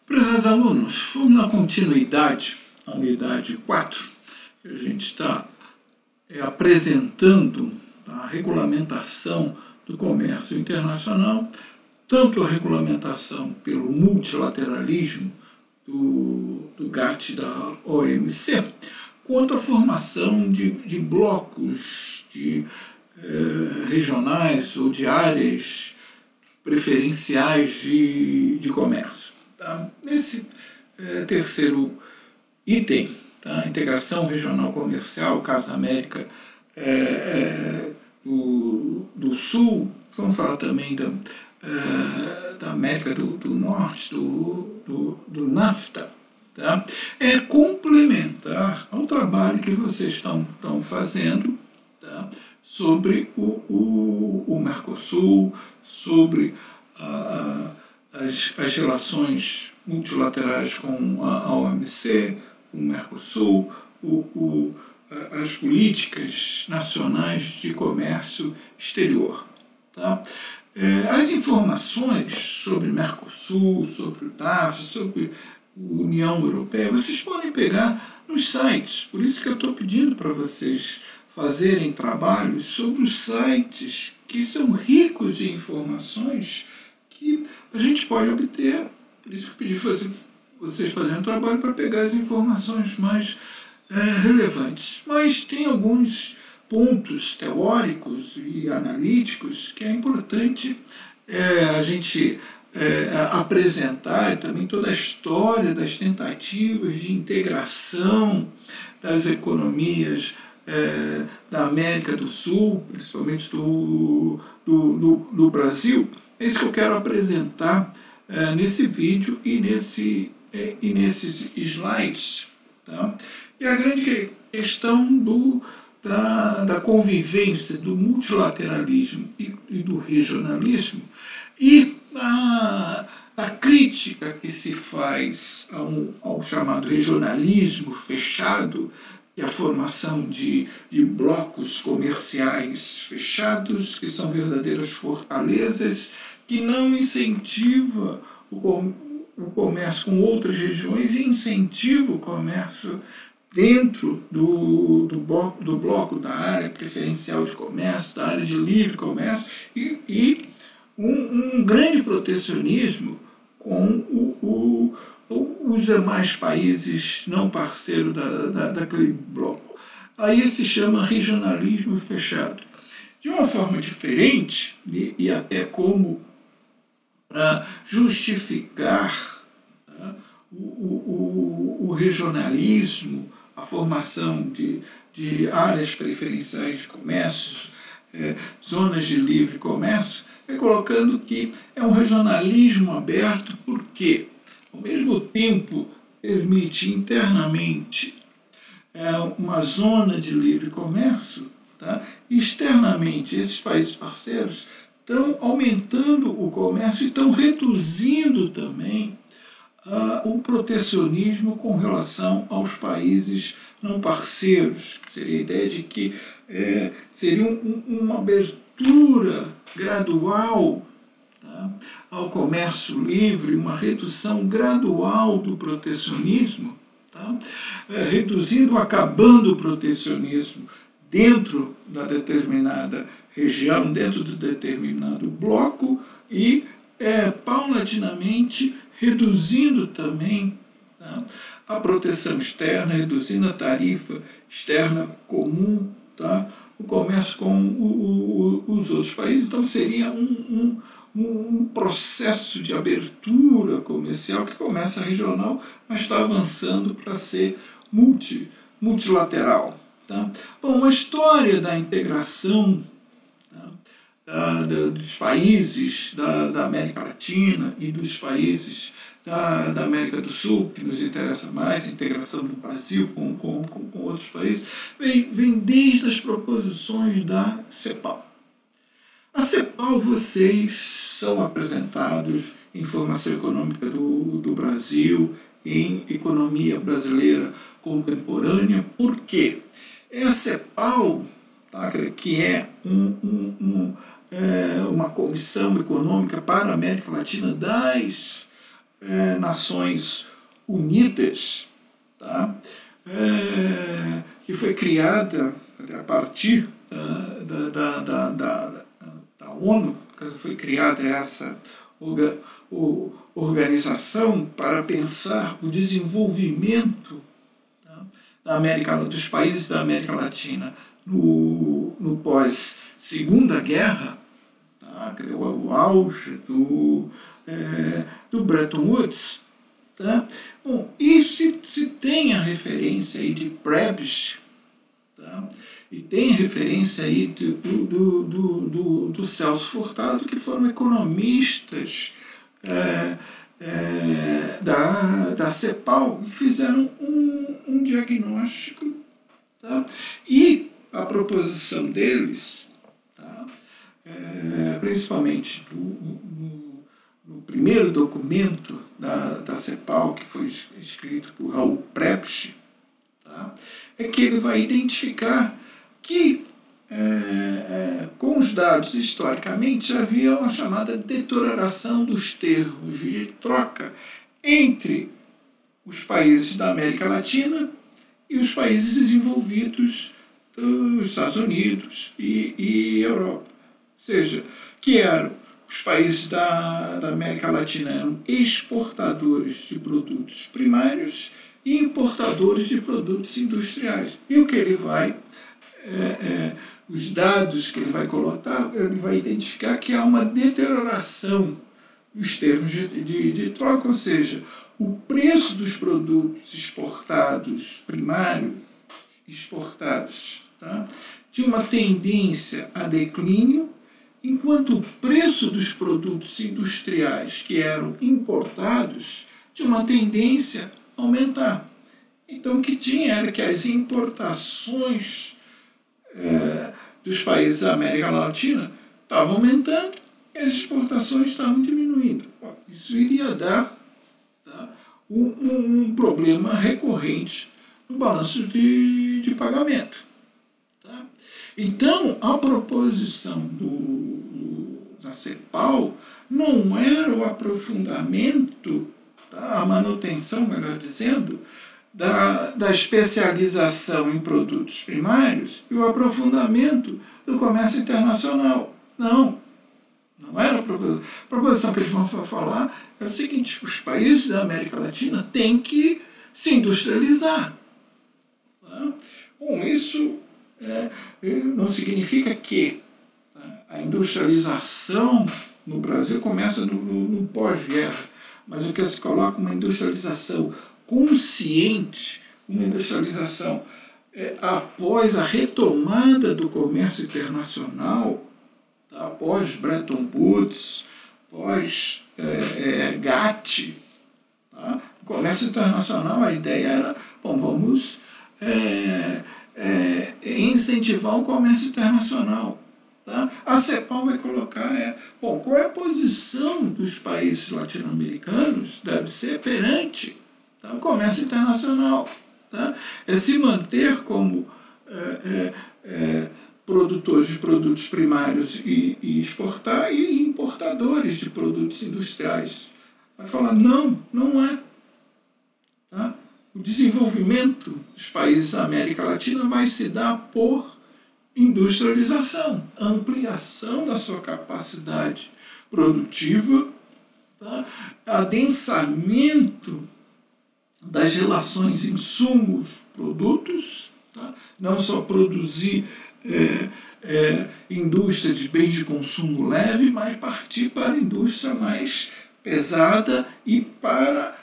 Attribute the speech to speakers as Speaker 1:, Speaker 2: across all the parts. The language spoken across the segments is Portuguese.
Speaker 1: Prezados alunos, vamos na continuidade, a unidade 4, que a gente está apresentando a regulamentação do comércio internacional, tanto a regulamentação pelo multilateralismo do GATT e da OMC, quanto a formação de blocos regionais ou de áreas preferenciais de comércio. Tá? Nesse terceiro item, tá? Integração regional comercial, caso da América do Sul, vamos falar também da América do Norte, do NAFTA, tá? É complementar ao trabalho que vocês estão fazendo, tá? Sobre o Mercosul, sobre as relações multilaterais com a OMC, o Mercosul, as políticas nacionais de comércio exterior. Tá? As informações sobre Mercosul, sobre o NAFTA, sobre a União Europeia, vocês podem pegar nos sites. Por isso que eu estou pedindo para vocês fazerem trabalhos sobre os sites que são ricos de informações que a gente pode obter. Por isso que eu pedi vocês fazerem um trabalho para pegar as informações mais relevantes. Mas tem alguns pontos teóricos e analíticos que é importante a gente apresentar, e também toda a história das tentativas de integração das economias da América do Sul, principalmente do Brasil. É isso que eu quero apresentar nesse vídeo e nesses slides. Tá? E a grande questão da convivência do multilateralismo e do regionalismo e a crítica que se faz ao chamado regionalismo fechado e a formação de blocos comerciais fechados, que são verdadeiras fortalezas, que não incentiva o comércio com outras regiões e incentiva o comércio dentro do bloco da área preferencial de comércio, da área de livre comércio, e um grande protecionismo com os demais países não parceiros daquele bloco. Aí se chama regionalismo fechado. De uma forma diferente, e até como justificar o regionalismo, a formação de áreas preferenciais de comércio, zonas de livre comércio, colocando que é um regionalismo aberto, porque ao mesmo tempo permite internamente uma zona de livre comércio, tá? Externamente esses países parceiros estão aumentando o comércio e estão reduzindo também o protecionismo com relação aos países não parceiros, que seria a ideia de que seria uma abertura gradual, tá, ao comércio livre, uma redução gradual do protecionismo, tá, reduzindo, acabando o protecionismo dentro da determinada região, dentro de determinado bloco e paulatinamente reduzindo também, tá, a proteção externa, reduzindo a tarifa externa comum, tá, o comércio com os outros países. Então seria um processo de abertura comercial que começa regional, mas está avançando para ser multilateral. Tá? Bom, a história da integração dos países da América Latina e dos países da América do Sul, que nos interessa mais, a integração do Brasil com outros países, vem desde as proposições da CEPAL. A CEPAL, vocês são apresentados em formação econômica do Brasil, em economia brasileira contemporânea. Por quê? A CEPAL, tá, que é uma comissão econômica para a América Latina das Nações Unidas, tá? Que foi criada a partir da ONU, foi criada essa organização para pensar o desenvolvimento, tá, dos países da América Latina no pós-Segunda Guerra, tá, o auge do Bretton Woods. Tá? Bom, e se tem a referência aí de Prebisch, tá? E tem a referência aí do Celso Furtado, que foram economistas da CEPAL, que fizeram um diagnóstico, tá? E a proposição deles, tá? Principalmente no primeiro documento da CEPAL, que foi escrito por Raul Prebisch, tá? É que ele vai identificar que, com os dados historicamente, havia uma chamada deterioração dos termos de troca entre os países da América Latina e os países desenvolvidos dos Estados Unidos e Europa. Ou seja, que eram os países da América Latina eram exportadores de produtos primários e importadores de produtos industriais. E o que ele vai, os dados que ele vai colocar, ele vai identificar que há uma deterioração dos termos de troca, ou seja, o preço dos produtos exportados, primários, exportados, tá, tinha uma tendência a declínio, enquanto o preço dos produtos industriais que eram importados tinha uma tendência a aumentar. Então, o que tinha era que as importações dos países da América Latina estavam aumentando e as exportações estavam diminuindo. Isso iria dar, tá, um problema recorrente no balanço de pagamento. Tá? Então, a proposição da CEPAL não era o aprofundamento, tá, a manutenção, melhor dizendo, da especialização em produtos primários e o aprofundamento do comércio internacional. Não era a proposição. A proposição que eles vão falar é o seguinte: os países da América Latina têm que se industrializar. Tá? Bom, isso não significa que a industrialização no Brasil começa no pós-guerra, mas o que se coloca uma industrialização consciente, uma industrialização após a retomada do comércio internacional, tá, após Bretton Woods, após GATT, tá? O comércio internacional, a ideia era, bom, vamos incentivar o comércio internacional. Tá? A CEPAL vai colocar, qual é a posição dos países latino-americanos, deve ser perante, tá, o comércio internacional. Tá? Se manter como produtores de produtos primários e exportar, e importadores de produtos industriais. Vai falar, não é. Tá? O desenvolvimento dos países da América Latina vai se dar por industrialização, ampliação da sua capacidade produtiva, tá? Adensamento das relações insumos-produtos, tá? Não só produzir indústria de bens de consumo leve, mas partir para a indústria mais pesada e para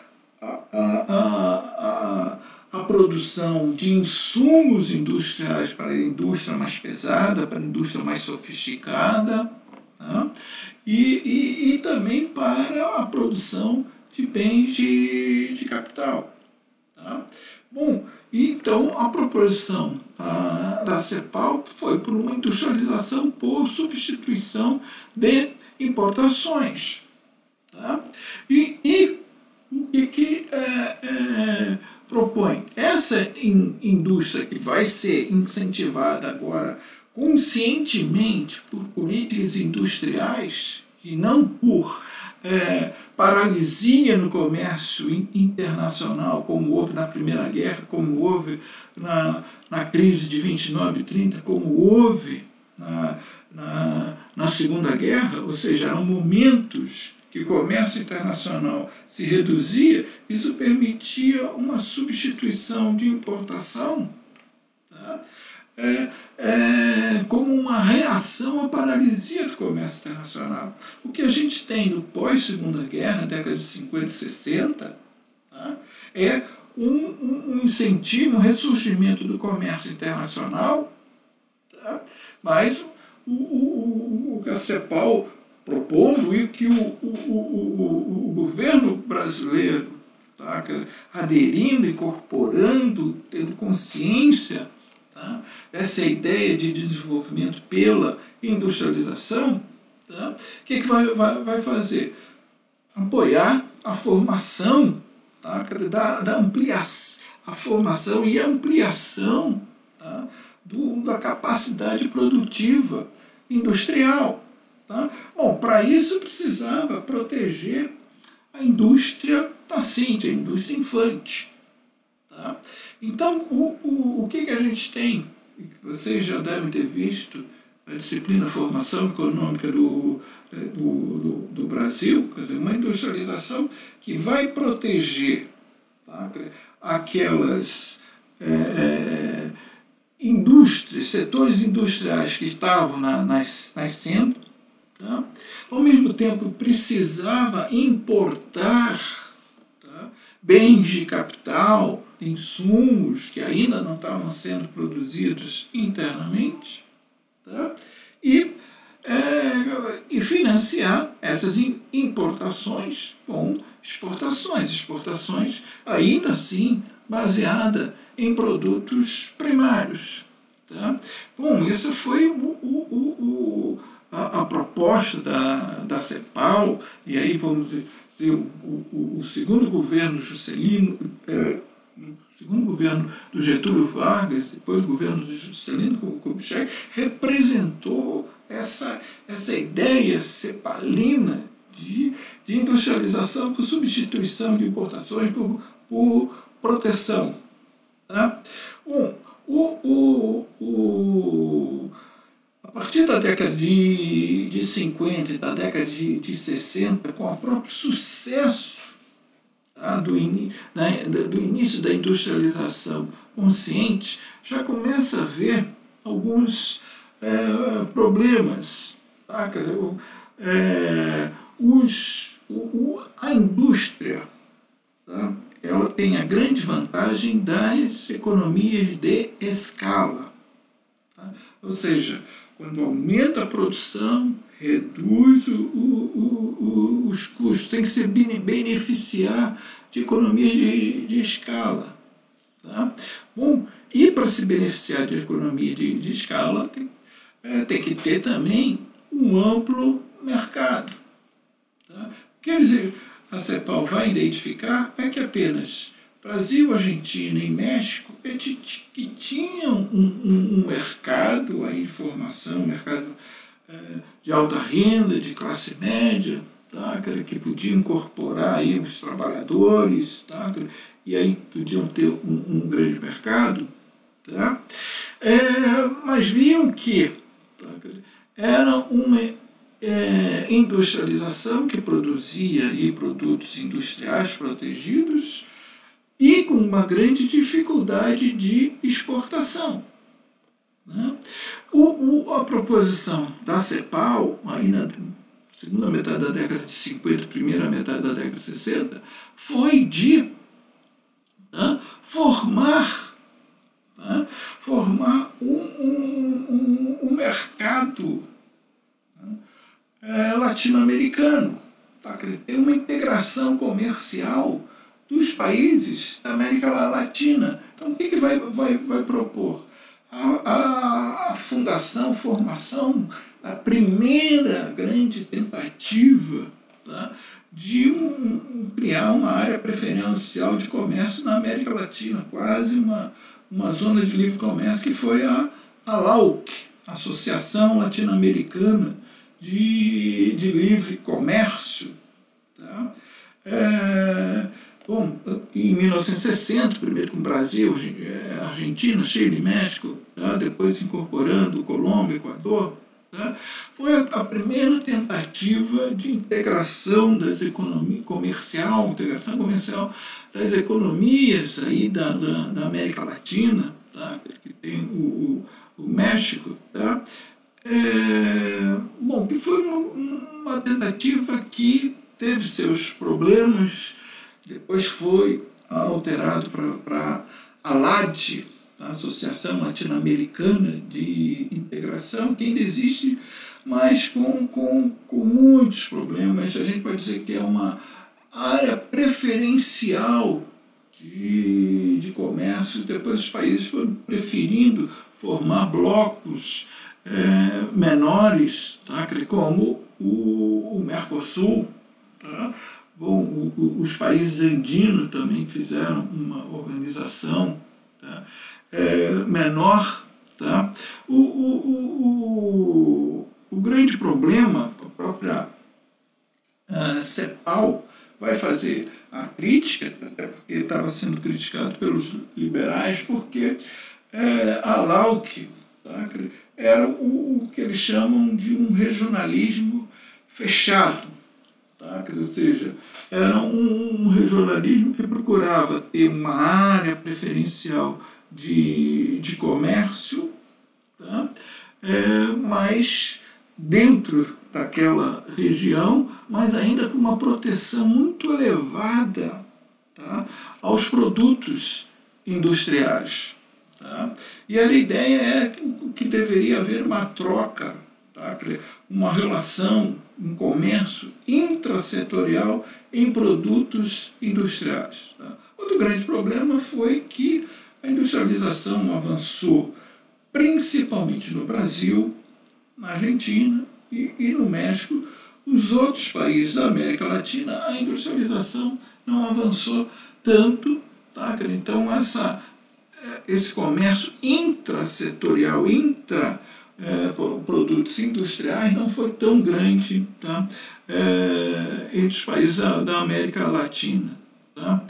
Speaker 1: a produção de insumos industriais para a indústria mais pesada, para a indústria mais sofisticada, tá? E também para a produção de bens de capital. Tá? Bom, então a proposição da CEPAL foi por uma industrialização por substituição de importações. Tá? E o que propõe? Essa indústria que vai ser incentivada agora conscientemente por políticas industriais e não por paralisia no comércio internacional, como houve na Primeira Guerra, como houve na crise de 29 e 30, como houve na Segunda Guerra, ou seja, eram momentos que o comércio internacional se reduzia, isso permitia uma substituição de importação, tá? Como uma reação à paralisia do comércio internacional. O que a gente tem no pós-Segunda Guerra, década de 50 e 60, tá? É um incentivo, um ressurgimento do comércio internacional, tá? Mas o que a CEPAL propondo e que o governo brasileiro, tá, aderindo, incorporando, tendo consciência, tá, essa ideia de desenvolvimento pela industrialização, tá, o que vai fazer? Apoiar a formação, tá, da ampliação, a formação e a ampliação, tá, da capacidade produtiva industrial. Tá? Bom, para isso precisava proteger a indústria nascente, a indústria infante. Tá? Então, o que a gente tem? Vocês já devem ter visto na disciplina Formação Econômica do Brasil, quer dizer, uma industrialização que vai proteger, tá, aquelas indústrias, setores industriais que estavam nascendo. Tá? Ao mesmo tempo, precisava importar, tá, bens de capital, insumos que ainda não estavam sendo produzidos internamente, tá? E financiar essas importações com exportações ainda assim baseada em produtos primários. Tá? Bom, essa foi a proposta da CEPAL, e aí vamos dizer, o segundo governo Juscelino, o segundo governo do Getúlio Vargas, depois o governo do Juscelino Kubitschek, representou essa ideia cepalina de industrialização por substituição de importações por proteção. Tá? A partir da década de 50 e da década de 60, com o próprio sucesso, tá, do início da industrialização consciente, já começa a haver alguns problemas. Tá? Quer dizer, a indústria, tá, ela tem a grande vantagem das economias de escala. Tá? Ou seja, quando aumenta a produção, reduz os custos, tem que se beneficiar de economias de escala. Tá? Bom, e para se beneficiar de economia de escala, tem que ter também um amplo mercado. Tá? Quer dizer, a CEPAL vai identificar que apenas Brasil, Argentina e México que tinham um mercado aí de formação, um mercado de alta renda, de classe média, tá? Que podiam incorporar aí os trabalhadores, tá? E aí podiam ter um grande mercado. Tá? Mas viam que, tá, era uma industrialização que produzia aí produtos industriais protegidos e com uma grande dificuldade de exportação. Né? A proposição da CEPAL, aí na segunda metade da década de 50, primeira metade da década de 60, foi de formar um mercado latino-americano, tá? Ter uma integração comercial dos países da América Latina. Então, o que vai propor? A formação da primeira grande tentativa, tá, de criar uma área preferencial de comércio na América Latina, quase uma zona de livre comércio, que foi a ALAUC, Associação Latino-Americana de Livre Comércio, Tá? Bom, em 1960, primeiro com o Brasil, Argentina, Chile, México, tá? Depois incorporando Colômbia, Equador, tá? Foi a primeira tentativa de integração das economias integração comercial das economias aí da América Latina, tá? Que tem o México, tá? Bom, que foi uma tentativa que teve seus problemas, depois foi alterado para a ALAD, a Associação Latino-Americana de Integração, que ainda existe, mas com muitos problemas. A gente pode dizer que é uma área preferencial de comércio. Depois os países foram preferindo formar blocos menores, tá? Como o Mercosul. Tá? Bom, os países andinos também fizeram uma organização, tá? Menor. Tá? O grande problema, a própria CEPAL vai fazer a crítica, até porque estava sendo criticado pelos liberais, porque a LAUC, tá? Era o que eles chamam de um regionalismo fechado. Tá? Ou seja, era um regionalismo que procurava ter uma área preferencial de comércio, tá? Mas dentro daquela região, mas ainda com uma proteção muito elevada, tá? Aos produtos industriais. Tá? E a ideia é que deveria haver uma troca, tá? Uma relação, um comércio intrasetorial em produtos industriais. Tá? Outro grande problema foi que a industrialização avançou principalmente no Brasil, na Argentina e no México. Os outros países da América Latina, a industrialização não avançou tanto. Tá? Então, esse comércio intrasetorial, produtos industriais, não foi tão grande, tá? Entre os países da América Latina. Tá?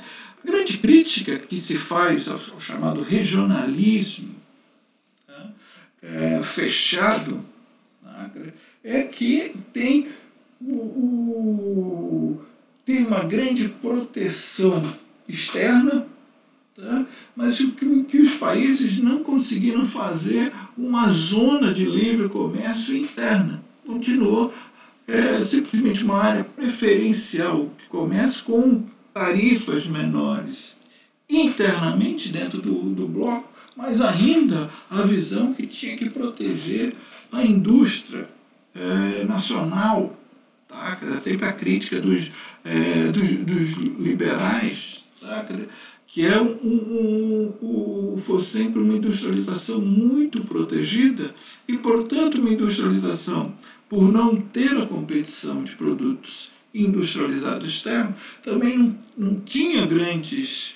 Speaker 1: A grande crítica que se faz ao chamado regionalismo, tá? Fechado, tá? É que tem uma grande proteção externa, tá? Mas que os países não conseguiram fazer uma zona de livre comércio interna. Continuou simplesmente uma área preferencial de comércio com tarifas menores internamente dentro do bloco, mas ainda a visão que tinha que proteger a indústria nacional. Tá? Sempre a crítica dos liberais, tá? Que foi sempre uma industrialização muito protegida e, portanto, uma industrialização, por não ter a competição de produtos industrializados externos, também não tinha grandes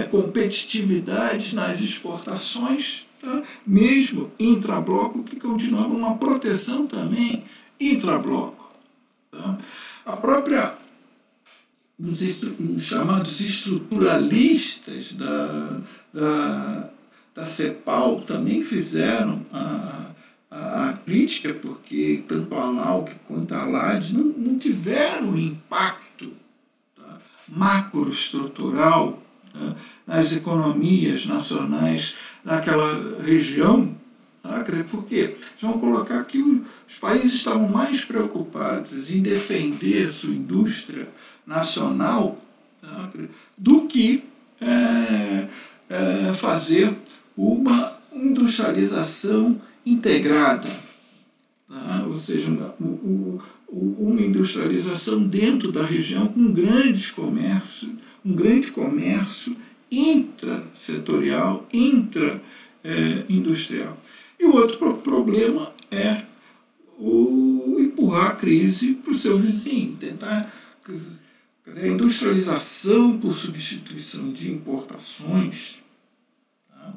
Speaker 1: competitividades nas exportações, tá? Mesmo intrabloco, que continuava uma proteção também intrabloco. Tá? A própria os chamados estruturalistas da CEPAL também fizeram a crítica, porque tanto a LAUC quanto a ALAD não tiveram impacto, tá? Macroestrutural, tá? Nas economias nacionais daquela região. Tá? Por quê? Vamos colocar que os países estavam mais preocupados em defender a sua indústria nacional, tá? Do que fazer uma industrialização integrada, tá? Ou seja, uma industrialização dentro da região com um grande comércio intrasetorial, intraindustrial. E o outro problema é empurrar a crise para o seu vizinho, tentar. A industrialização por substituição de importações, tá?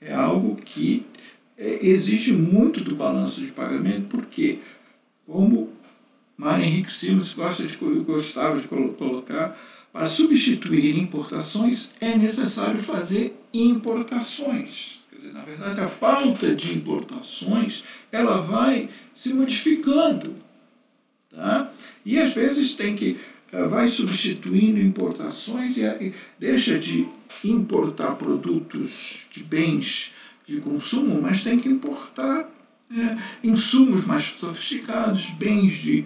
Speaker 1: É algo que exige muito do balanço de pagamento, porque como Mário Henrique Simas gostava de colocar, para substituir importações é necessário fazer importações. Quer dizer, na verdade, a pauta de importações ela vai se modificando, tá? E às vezes vai substituindo importações e deixa de importar produtos de bens de consumo, mas tem que importar insumos mais sofisticados, bens de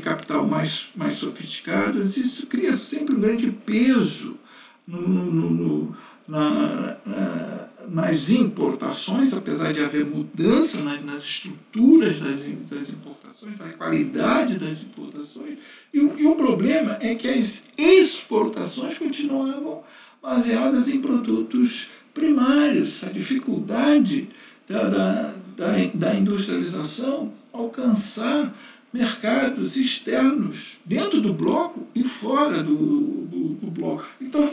Speaker 1: capital mais sofisticados. Isso cria sempre um grande peso nas importações, apesar de haver mudança nas estruturas das importações, na qualidade das importações. E o problema é que as exportações continuavam baseadas em produtos primários. A dificuldade da industrialização alcançar mercados externos, dentro do bloco e fora do bloco. Então,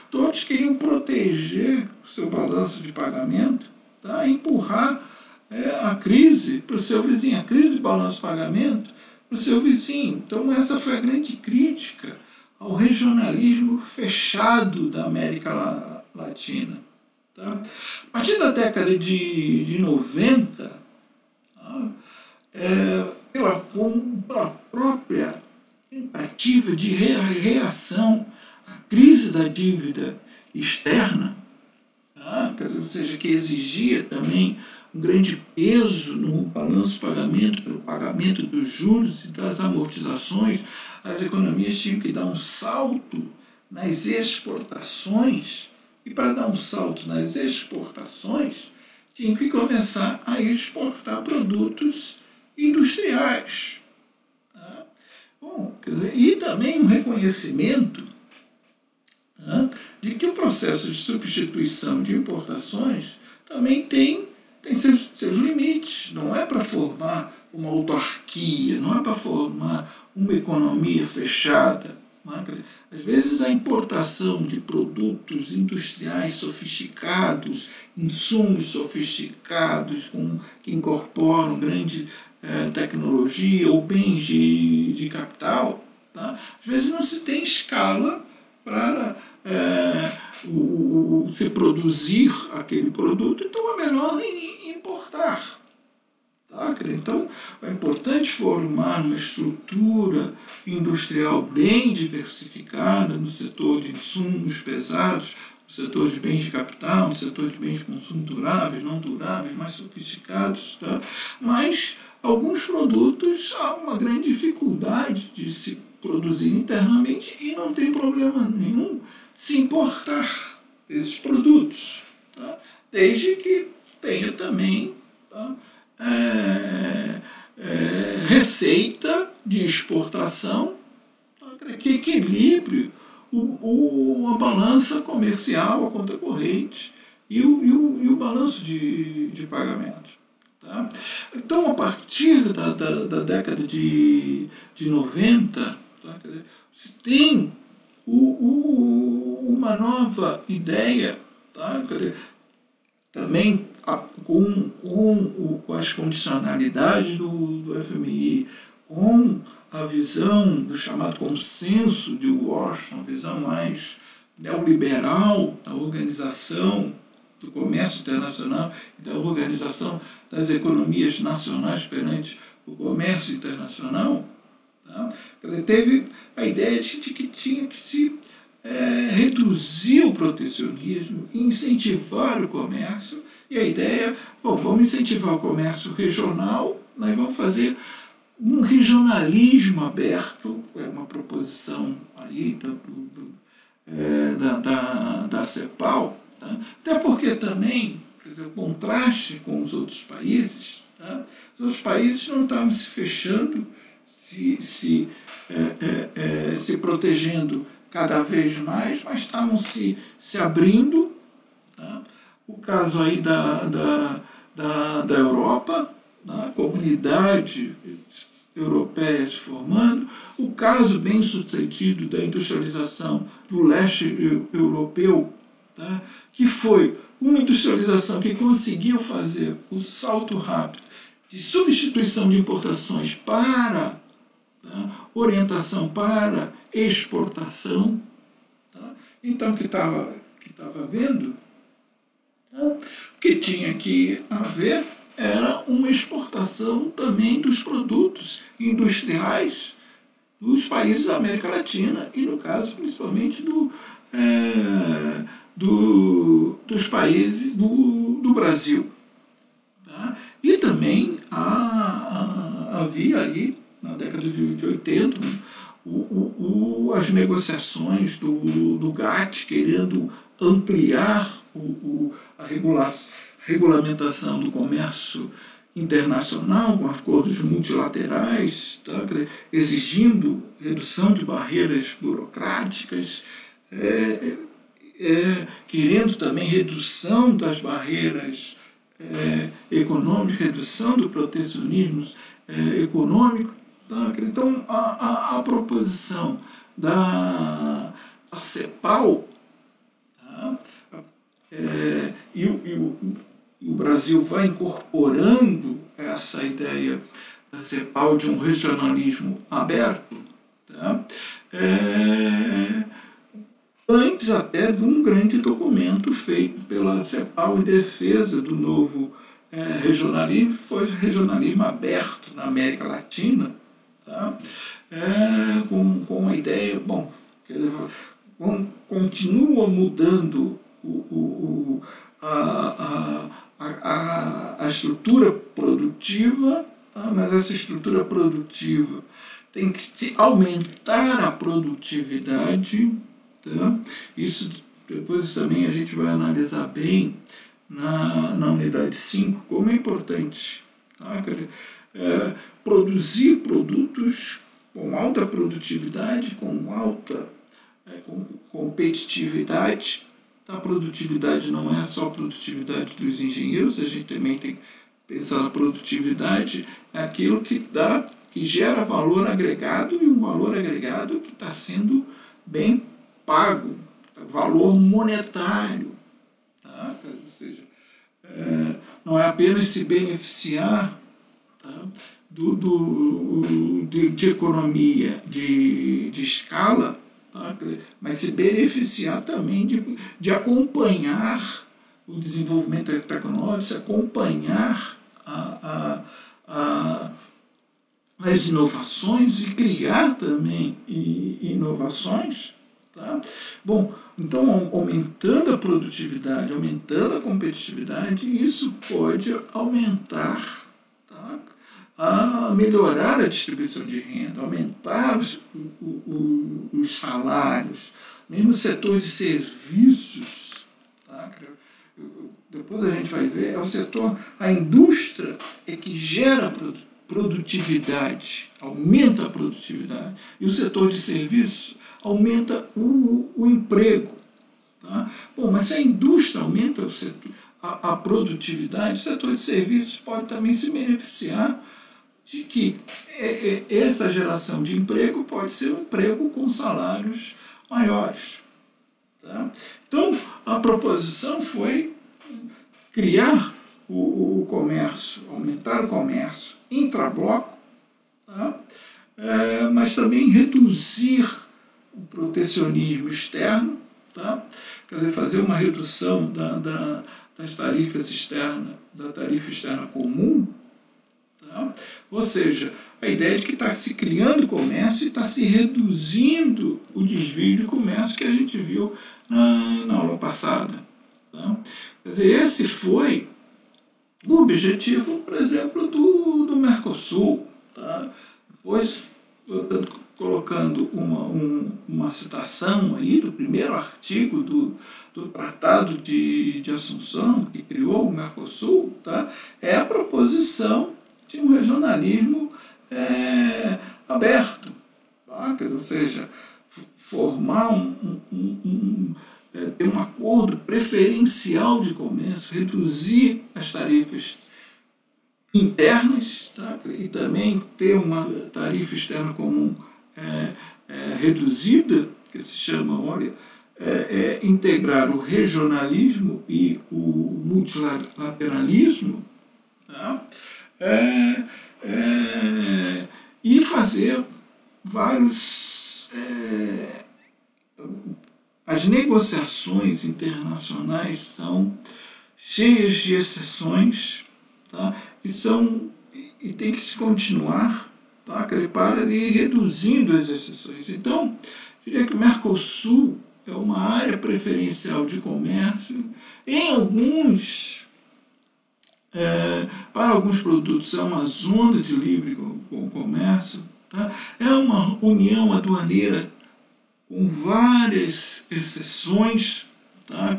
Speaker 1: todos queriam proteger o seu balanço de pagamento, tá? Empurrar a crise para o seu vizinho, a crise de balanço de pagamento para o seu vizinho. Então, essa foi a grande crítica ao regionalismo fechado da América Latina. Tá? A partir da década de 90, tá? Pela própria tentativa de reação à crise da dívida externa, tá? Ou seja, que exigia também um grande peso no balanço de pagamento, pelo pagamento dos juros e das amortizações, as economias tinham que dar um salto nas exportações, e para dar um salto nas exportações, tinham que começar a exportar produtos industriais. Tá? Bom, e também um reconhecimento, tá, de que o processo de substituição de importações também tem seus limites. Não é para formar uma autarquia, não é para formar uma economia fechada. Às vezes a importação de produtos industriais sofisticados, insumos sofisticados que incorporam grande tecnologia ou bens de capital, tá? Às vezes não se tem escala para se produzir aquele produto, então é melhor importar. Tá? Então, é importante formar uma estrutura industrial bem diversificada no setor de insumos pesados, no setor de bens de capital, no setor de bens de consumo duráveis, não duráveis, mais sofisticados. Tá? Mas alguns produtos há uma grande dificuldade de se produzir internamente e não tem problema nenhum se importar esses produtos, tá? Desde que tenha também, tá, receita de exportação, tá, que equilibre a balança comercial, a conta corrente e o balanço de pagamento. Tá? Então, a partir da década de 90, tá, se tem uma nova ideia, tá, também com as condicionalidades do FMI, com a visão do chamado consenso de Washington, a visão mais neoliberal da organização do comércio internacional e da organização das economias nacionais perante o comércio internacional, tá? Teve a ideia de que tinha que se reduzir o protecionismo, incentivar o comércio, e a ideia, vamos incentivar o comércio regional, nós vamos fazer um regionalismo aberto, é uma proposição aí da CEPAL, tá? Até porque também, quer dizer, o contraste com os outros países, tá? Os outros países não estavam se fechando, se protegendo cada vez mais, mas estavam se abrindo. Tá? O caso aí da Europa, a comunidade europeia se formando, o caso bem sucedido da industrialização do leste europeu, tá? Que foi uma industrialização que conseguiu fazer o salto rápido de substituição de importações para tá? Orientação para exportação. Tá? Então, o que estava havendo, tá? O que tinha que haver era uma exportação também dos produtos industriais dos países da América Latina e, no caso, principalmente dos países do Brasil. Tá? E também havia ali, na década de 80, as negociações do GATT querendo ampliar a regulamentação do comércio internacional com acordos multilaterais, tá? Exigindo redução de barreiras burocráticas, querendo também redução das barreiras econômicas, redução do protecionismo econômico. Tá? Então, a proposição da CEPAL, tá? E o Brasil vai incorporando essa ideia da CEPAL de um regionalismo aberto, tá? Antes até de um grande documento feito pela CEPAL em defesa do novo regionalismo, foi regionalismo aberto na América Latina, tá? Com a ideia, continua mudando a estrutura produtiva, tá? Mas essa estrutura produtiva tem que aumentar a produtividade, tá? Isso depois também a gente vai analisar bem na unidade 5, como é importante, tá? Produzir produtos com alta produtividade, com alta competitividade. A produtividade não é só a produtividade dos engenheiros, a gente também tem que pensar na produtividade, aquilo que gera valor agregado, e um valor agregado que está sendo bem pago, valor monetário. Tá? Ou seja, não é apenas se beneficiar, tá? de economia de escala, tá? Mas se beneficiar também de acompanhar o desenvolvimento tecnológico, se acompanhar as inovações e criar também inovações. Tá? Bom, então, aumentando a produtividade, aumentando a competitividade, isso pode aumentar, tá? Melhorar a distribuição de renda, aumentar os salários, mesmo o setor de serviços. Tá? Depois a gente vai ver, a indústria é que gera produtividade, aumenta a produtividade, e o setor de serviços aumenta o emprego. Tá? Bom, mas se a indústria aumenta a produtividade, o setor de serviços pode também se beneficiar de que essa geração de emprego pode ser um emprego com salários maiores. Tá? Então, a proposição foi criar o comércio, aumentar o comércio intrabloco, tá? Mas também reduzir o protecionismo externo, tá? Quer dizer, fazer uma redução das tarifas externas, da tarifa externa comum. Tá? Ou seja, a ideia de que está se criando comércio e está se reduzindo o desvio de comércio que a gente viu na aula passada. Tá? Quer dizer, esse foi o objetivo, por exemplo, do Mercosul. Tá? Depois, colocando uma citação aí do primeiro artigo do Tratado de Assunção, que criou o Mercosul, tá? É a proposição de um regionalismo aberto, tá? Ou seja, formar ter um acordo preferencial de comércio, reduzir as tarifas internas, tá? E também ter uma tarifa externa comum reduzida, que se chama, integrar o regionalismo e o multilateralismo, tá? E fazer as negociações internacionais são cheias de exceções, tá? E tem que se continuar, tá? Para ir reduzindo as exceções. Então, eu diria que o Mercosul é uma área preferencial de comércio. Para alguns produtos é uma zona de livre comércio, tá? É uma união aduaneira com várias exceções, tá?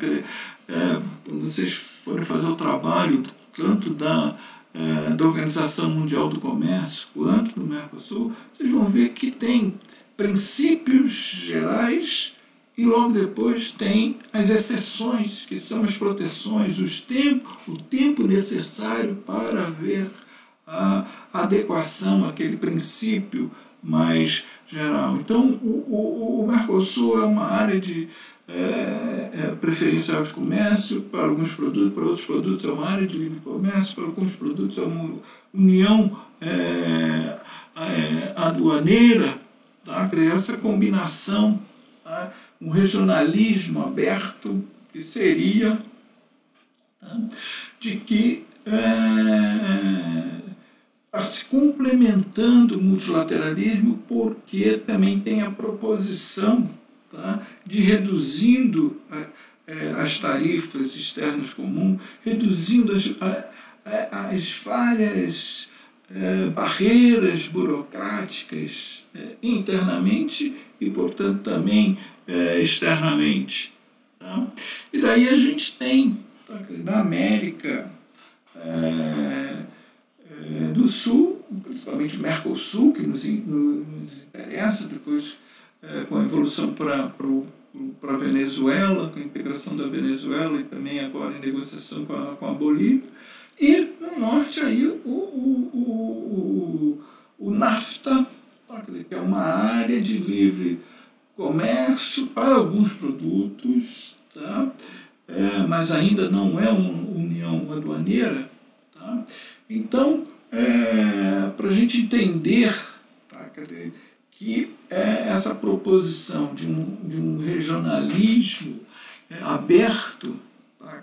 Speaker 1: Quando vocês forem fazer o trabalho tanto da Organização Mundial do Comércio quanto do Mercosul, vocês vão ver que tem princípios gerais e logo depois tem as exceções, que são as proteções, o tempo necessário para haver a adequação àquele princípio mais geral. Então, o Mercosul é uma área de preferencial de comércio para alguns produtos, para outros produtos é uma área de livre comércio, para alguns produtos é uma união aduaneira, tá? Essa combinação, tá? Um regionalismo aberto, que seria, tá? De que está se complementando o multilateralismo, porque também tem a proposição, tá? De reduzindo as tarifas externas comuns, reduzindo as várias barreiras burocráticas internamente e, portanto, também externamente. Tá? E daí a gente tem, tá? Na América do Sul, principalmente o Mercosul, que nos interessa, depois com a evolução para a Venezuela, com a integração da Venezuela e também agora em negociação com a Bolívia. E no norte aí o NAFTA, que é uma área de livre comércio para alguns produtos, tá? Mas ainda não é uma união aduaneira. Tá? Então, para a gente entender, tá, que essa proposição de um regionalismo aberto, tá,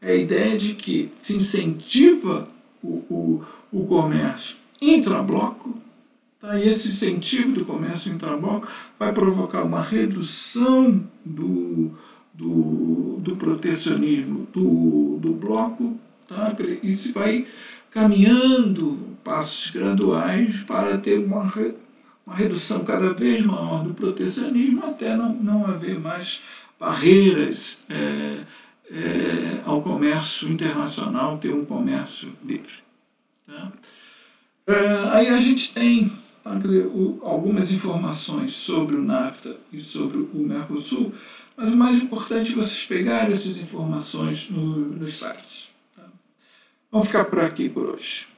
Speaker 1: é a ideia de que se incentiva o comércio intrabloco, tá, e esse incentivo do comércio intrabloco vai provocar uma redução do protecionismo do bloco, tá, e se vai caminhando passos graduais para ter uma redução cada vez maior do protecionismo, até não haver mais barreiras ao comércio internacional, ter um comércio livre. Tá? Aí a gente tem algumas informações sobre o NAFTA e sobre o Mercosul, mas o mais importante é vocês pegarem essas informações nos sites. Tá? Vamos ficar por aqui por hoje.